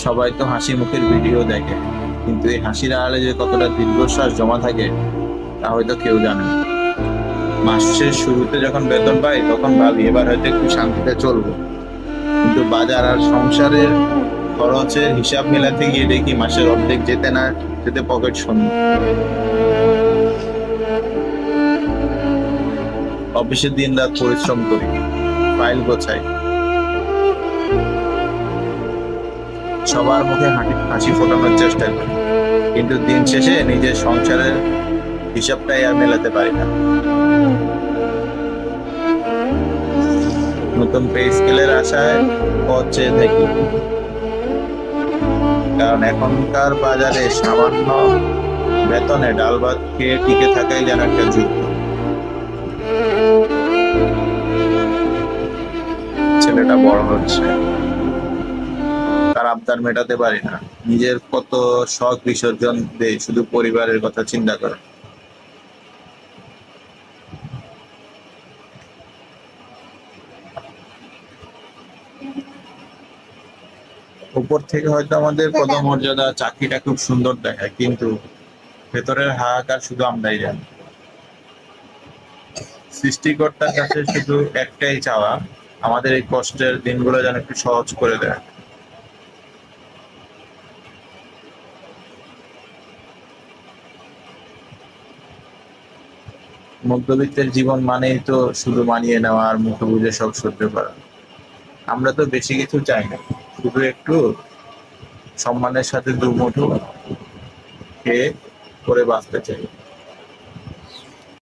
সবাই তো হাসি মুখের ভিডিও দেখে, কিন্তু এই হাসির আড়ালে যে কতটা দীর্ঘশ্বাস জমা থাকে তা হয়তো কেউ জানে না। মাসের শুরুতে যখন বেতন পাই তখন ভাবি এবার হয়তো একটু শান্তিতে চলবো, কিন্তু বাজার আর সংসারের খরচের হিসাব মেলাতে গিয়ে দেখি মাসের অর্ধেক যেতে না যেতে পকেট শূন্য। অফিসে দিন রাত পরিশ্রম করি, ফাইল গোছাই, সবার মুখে হাসি ফোটানোর চেষ্টা করি, কিন্তু দিন শেষে নিজের সংসারের হিসাবটাই আর মেলাতে পারি না। নতুন পে স্কেলের আশায় পথ চেয়ে থাকি, কারণ এখনকার বাজারে সামান্য বেতনে ডাল ভাত খেয়ে টিকে থাকাই যেন একটা যুদ্ধ। ছেলেটা বড় হচ্ছে, তার আবদার মেটাতে পারি না, নিজের কত শখ বিসর্জন দেয় শুধু পরিবারের কথা চিন্তা করে। উপর থেকে হয়তো আমাদের পদমর্যাদা চাকরিটা খুব সুন্দর দেখায়, কিন্তু ভেতরের হাহাকার শুধু আমরাই জানি। সৃষ্টিকর্তার কাছে শুধু একটাই চাওয়া, আমাদের এই কষ্টের দিনগুলো যেন একটু সহজ করে দেয়। মধ্যবিত্তের জীবন মানেই তো শুধু মানিয়ে নেওয়া আর মুখে বুঝে সব সহ্য করা। আমরা তো বেশি কিছু চাই না, শুধু একটু সম্মানের সাথে দুমুঠো খেয়ে করে বাঁচতে চাই।